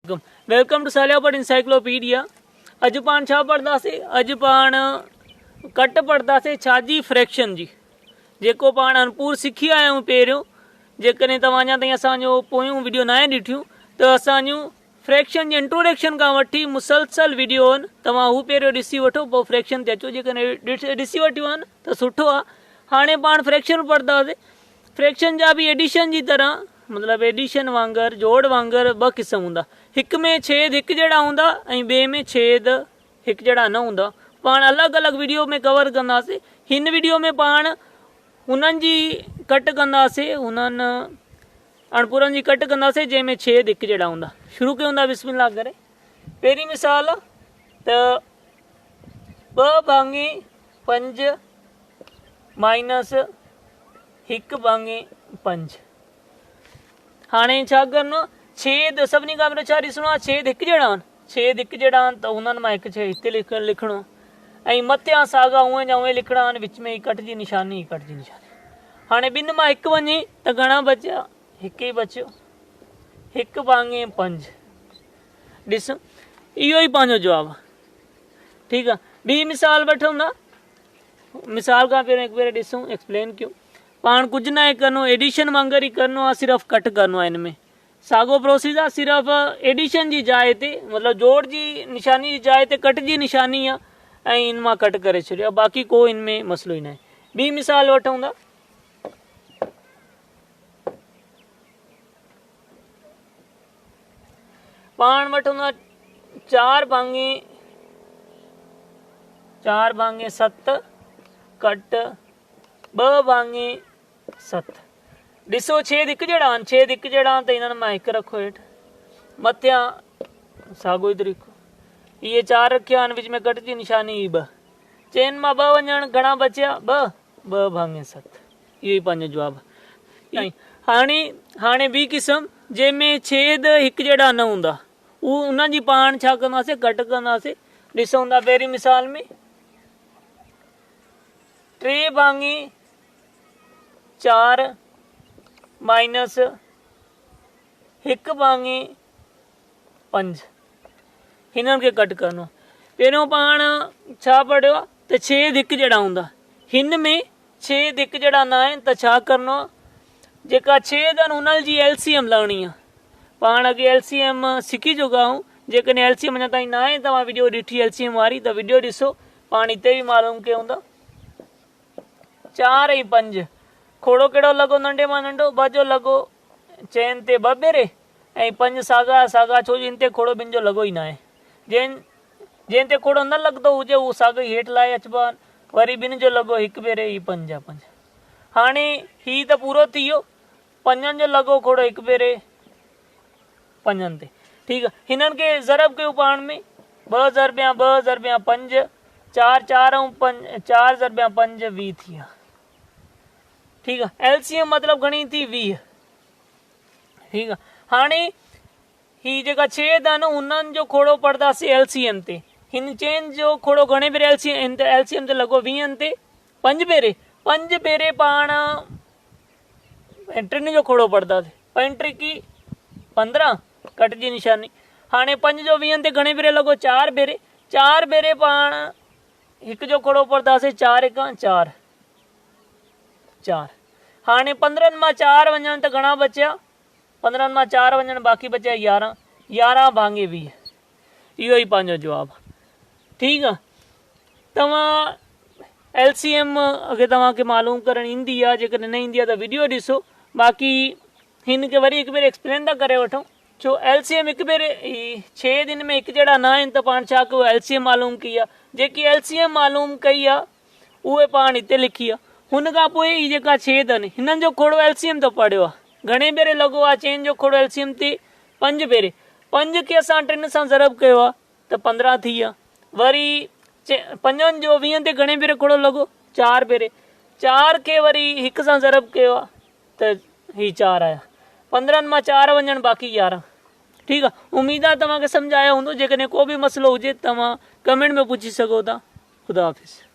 Welcome two सालियापट encyclopedia. अज पाण छा पढ़दासीं? अज पाण कट पढ़दासीं छाजी फ्रैक्शन जी, जेको पाण अनपूर सिखी आया आहियूं पहिरियों। जेकॾहिं तव्हां अञा ताईं असांजो पोयूं वीडियो न आहे ॾिठियूं त असांजूं फ्रैक्शन जी इंट्रोडक्शन खां वठी मुसलसल वीडियो आहिनि, तव्हां हू पहिरियों ॾिसी वठो, पोइ फ्रैक्शन ते अचो। जेकॾहिं ॾिसी वठियूं आहिनि त सुठो आहे। हाणे पाण फ्रैक्शन पढ़ंदासीं। फ्रैक्शन जा बि एडिशन जी तरह, मतिलबु एडिशन वांगुरु, जोड़ वांगुरु ॿ क़िस्म हूंदा। हिक में छेद हिकु जहिड़ा हूंदा ऐं ॿिए में छेद हिकु जहिड़ा न हूंदा। पाण अलॻि अलॻि वीडियो में कवर कंदासीं। हिन वीडियो में पाण हुननि जी कट कंदासीं, हुननि अणपुरनि जी कट कंदासीं जंहिंमें छेद हिकु जहिड़ा हूंदा। शुरू कयूं था बिस्मिल्लाह करे। पहिरीं मिसाल त 2/5 माइनस 1/5। हाणे छा करिणो? छेद सभिनी खां पहिरियों छा ॾिसणो आहे? छेद हिकु जहिड़ा आहिनि। छेद हिकु जहिड़ा आहिनि त हुननि मां हिकु छेद हिते लिखणो ऐं मथियां साॻा उहे जा उहे लिखणा आहिनि, विच में ही कट जी निशानी, ही कट जी निशानी। हाणे ॿिनि मां हिकु वञे त घणा बचिया? हिकु ई बचियो, 1/5। ॾिस, इहो ई पंहिंजो जवाबु आहे। ठीकु आहे। ॿी मिसाल वठूं था। मिसाल खां पहिरियों हिकु भेरे ॾिसूं, एक्सप्लेन कयूं। पाण कुझु न आहे करिणो, एडिशन वांगुरु ई करिणो आहे, सिर्फ़ु कट करिणो आहे। हिन में साॻियो प्रोसेस आहे, सिर्फ़ु एडिशन जी जाइ ते, मतिलबु जोड़ जी निशानी जी जाइ ते कट जी निशानी आहे ऐं इन मां कट करे छॾियो आहे। बाक़ी को इन में मसइलो ई न आहे। ॿी मिसाल वठूं था। पाण वठूं था 4/7 कट 2/7। ॾिसो, छेद हिकु जहिड़ा आहिनि। छेद हिकु जहिड़ा आहिनि त हिननि मां हिकु रखो हेठि, मथियां साॻियो ई तरीक़ो। इहे 4 रखिया आहिनि, विच में कट जी निशानी 2। चइनि मां 2 वञण, घणा बचिया? 2/7। इहो ई पंहिंजो जवाबु आहे। हाणे ॿी क़िस्म जंहिंमें छेद हिकु जहिड़ा न हूंदा, उन्हनि जी पाण छा कंदासीं? कट कंदासीं। ॾिसूं था पहिरीं मिसाल में 3/4 माइनस 1/5। हिननि खे कट करिणो। पहिरियों पाण छा पढ़ियो आहे त छेद हिकु जहिड़ा हूंदा। हिन में छेद हिकु जहिड़ा न आहिनि त छा करिणो आहे? जेका छेद आहिनि हुननि जी LCM लहणी आहे। पाण अॻे LCM सिखी चुका आहियूं। जेकॾहिं LCM अञा ताईं न आहे, तव्हां वीडियो ॾिठी LCM वारी त वीडियो ॾिसो, पाण हिते बि मालूम कयो हूंदा। 4 ऐं 5 खोड़ो कहिड़ो लॻो? नंढे मां नंढो 2 जो लॻो। चइनि ते 2 भेरे ऐं 5 साॻा साॻा, छो जो हिन ते खोड़ो ॿिनि जो लॻो ई न आहे। जंहिं ते खोड़ो न लॻंदो हुजे उहो साॻो ई हेठि लाहे अचिबो आहे। वरी 2 जो लॻो 1 भेरे, ही 5 जा 5। हाणे ही त पूरो थी वियो। 5 जो लॻो खोड़ो 1 भेरे 5 ते। ठीकु आहे। हिननि खे ज़रब कयूं पाण में। 2 ज़रबिया 2 ज़रबिया 5, 4 4 ऐं 5, 4 ज़रबिया 5 20 थी विया। ठीकु आहे। LCM मतिलबु घणी थी? 20। ठीकु आहे। हाणे ही जेका छेद आहे न, हुननि जो खोड़ो पढ़ंदासीं LCM ते। हिन चेन जो खोड़ो घणे भेरे LCM ते लॻो? 20 ते 5 भेरे। 5 भेरे पाण टिनि जो खोड़ो पढ़ंदासीं। 5 त्रिकी 15, कट जी निशानी। हाणे 5 जो 20 ते घणे भेरे लॻो? 4 भेरे। 4 भेरे पाण हिकु जो खोड़ो पढ़ंदासीं। 4 1 4 4। हाणे 15 मां 4 वञण त घणा बचिया? 15 मां 4 वञण, बाक़ी बचिया 11। 11/20। इहो ई पंहिंजो जवाबु आहे। ठीकु आहे। तव्हां LCM अगरि तव्हांखे मालूम करणु ईंदी आहे, जेकॾहिं न ईंदी आहे त वीडियो ॾिसो। बाक़ी हिन खे वरी हिकु भेरे एक्सप्लेन था करे वठूं। छो LCM हिकु भेरे छेद हिन में हिकु जहिड़ा न आहिनि त पाण छा कयो? LCM मालूम कई आहे। जेकी LCM मालूम कई आहे उहे पाण हिते लिखी आहे। हुन खां पोइ ही जेका छेद आहिनि, हिननि जो खोड़ो LCM त पढ़ियो आहे। घणे भेरे लॻो आहे? चइनि जो खोड़ो LCM ते 5 भेरे। 5 खे असां 3 सां ज़रब कयो आहे त 15 थी विया। वरी 5 जो 20 ते घणे भेरे खोड़ो लॻो? 4 भेरे। 4 खे वरी 1 सां ज़रब कयो आहे त ही 4 आया। 15 मां 4 वञण, बाक़ी 11। ठीकु आहे। उमेदु आहे तव्हांखे सम्झ आयो हूंदो। जेकॾहिं को बि मसइलो हुजे तव्हां कमेंट में पुछी सघो था। ख़ुदा हाफ़िज़।